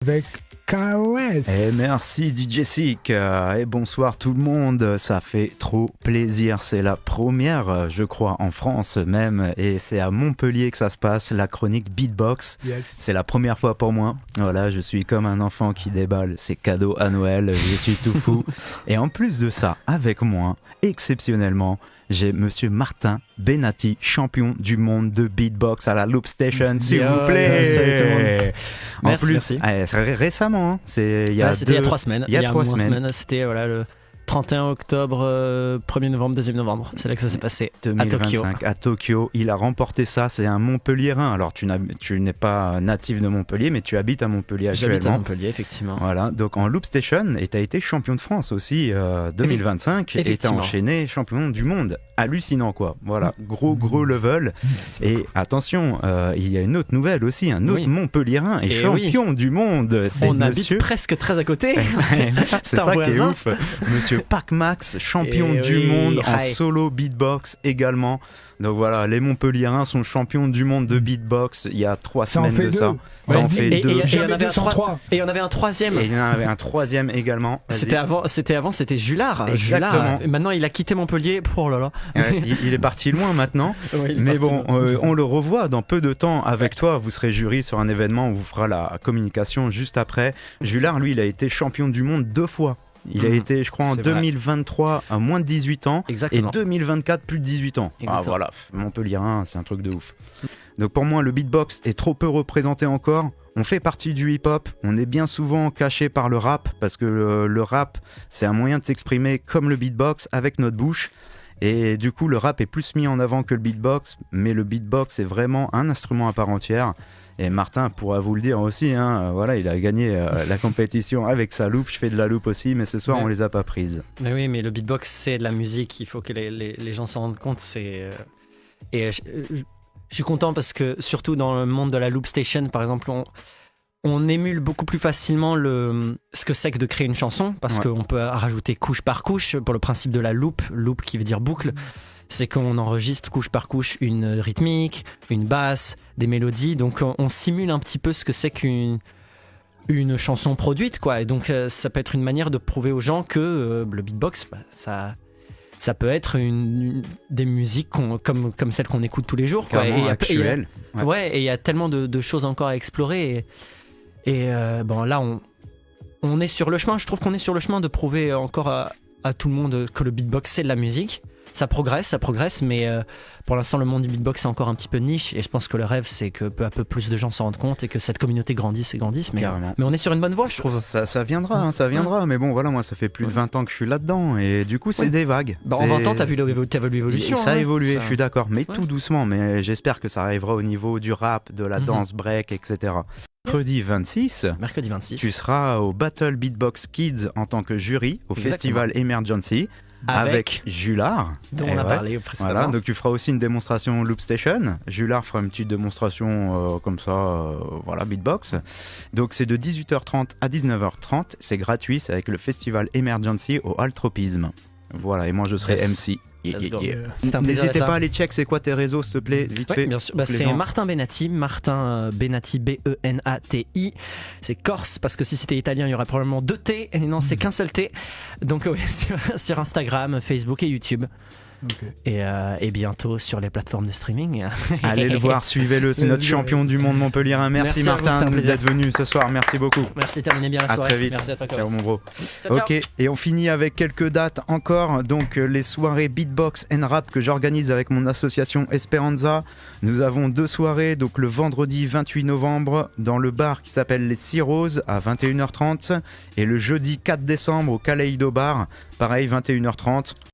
avec KOS. Et merci DJ Sick et bonsoir tout le monde, ça fait trop plaisir, c'est la première je crois en France même et c'est à Montpellier que ça se passe, la chronique Beatbox, c'est la première fois pour moi, voilà je suis comme un enfant qui déballe ses cadeaux à Noël, je suis tout fou et en plus de ça avec moi, exceptionnellement, j'ai monsieur Martin Benatti, champion du monde de beatbox à la Loop Station, s'il vous plaît. Salut tout le monde. En plus, récemment, c'était il y a 3 semaines. Il y a 3 semaines. C'était le 31 octobre, 1er novembre, 2e novembre. C'est là que ça s'est passé 2025, à Tokyo. Il a remporté ça, c'est un Montpelliérain. Alors tu n'es pas natif de Montpellier, mais tu habites à Montpellier actuellement. J'habite à Montpellier, effectivement. Voilà, donc en Loop Station, et tu as été champion de France aussi 2025, et tu as enchaîné champion du monde. Hallucinant quoi, voilà, gros level. Et attention, il y a une autre nouvelle aussi, un autre Montpelliérain et champion du monde. On habite presque très à côté. C'est ça qui est ouf. Monsieur Pac Max, champion du monde en solo beatbox également. Donc voilà, les Montpelliérains sont champions du monde de beatbox il y a 3 semaines de ça. Ça en fait 2. Et il y en avait un troisième. Et il y en avait un troisième également. C'était Julard. Exactement. Maintenant, il a quitté Montpellier. Oh là là. Il est parti loin maintenant. Mais bon, on le revoit dans peu de temps avec toi. Vous serez jury sur un événement, on vous fera la communication juste après. Julard, lui, il a été champion du monde 2 fois. Il a été, je crois, en 2023 à moins de 18 ans. Exactement. Et 2024 plus de 18 ans. Exactement. Ah voilà, Montpelliérain, c'est un truc de ouf. Donc pour moi, le beatbox est trop peu représenté encore. On fait partie du hip-hop, on est bien souvent caché par le rap, parce que le rap, c'est un moyen de s'exprimer comme le beatbox, avec notre bouche. Et du coup, le rap est plus mis en avant que le beatbox, mais le beatbox est vraiment un instrument à part entière. Et Martin pourra vous le dire aussi, hein, voilà, il a gagné la compétition avec sa loupe, je fais de la loupe aussi, mais ce soir on les a pas prises. Mais oui, mais le beatbox c'est de la musique, il faut que les gens s'en rendent compte. Et je suis content parce que surtout dans le monde de la Loop Station, par exemple, on émule beaucoup plus facilement ce que c'est que de créer une chanson, parce qu'on peut rajouter couche par couche pour le principe de la loop qui veut dire boucle. C'est qu'on enregistre couche par couche une rythmique, une basse, des mélodies. Donc on simule un petit peu ce que c'est qu'une chanson produite, quoi. Et donc ça peut être une manière de prouver aux gens que le beatbox, ça peut être des musiques comme celles qu'on écoute tous les jours, quoi. Et actuelles. Et il y a tellement de choses encore à explorer. Et bon, là, on est sur le chemin. Je trouve qu'on est sur le chemin de prouver encore à tout le monde que le beatbox, c'est de la musique. Ça progresse, mais pour l'instant, le monde du beatbox, c'est encore un petit peu niche. Et je pense que le rêve, c'est que peu à peu plus de gens s'en rendent compte et que cette communauté grandisse. Mais on est sur une bonne voie, je trouve. Ça viendra, ça viendra. Mais bon, voilà, moi, ça fait plus de 20 ans que je suis là-dedans. Et du coup, c'est des vagues. En 20 ans, t'as vu l'évolution. Ça a évolué, je suis d'accord. Mais tout doucement. Mais j'espère que ça arrivera au niveau du rap, de la danse break, etc. Mercredi 26, tu seras au Battle Beatbox Kids en tant que jury au Festival Emergency avec Julard, dont on a parlé précédemment. Voilà, donc tu feras aussi une démonstration Loop Station. Julard fera une petite démonstration comme ça, voilà, beatbox. Donc c'est de 18h30 à 19h30, c'est gratuit, c'est avec le Festival Emergency au Altropisme. Voilà, et moi je serai MC. N'hésitez pas à aller check, c'est quoi tes réseaux s'il te plaît, vite fait. Bien sûr. C'est Martin Benatti, Benatti, c'est corse, parce que si c'était italien il y aurait probablement 2 T, et non c'est qu'un seul T. Donc sur Instagram, Facebook et YouTube. Et bientôt sur les plateformes de streaming. Allez le voir, suivez-le, c'est notre champion du monde Montpelliérain. Merci Martin d'être venu ce soir, merci beaucoup. Merci, terminez bien la soirée. À très vite. Merci à toi. Ciao mon bro. Ok, et on finit avec quelques dates encore. Donc les soirées beatbox and rap que j'organise avec mon association Esperanza. Nous avons 2 soirées, donc le vendredi 28 novembre dans le bar qui s'appelle les 6 Roses à 21h30 et le jeudi 4 décembre au Kaleido Bar, pareil 21h30.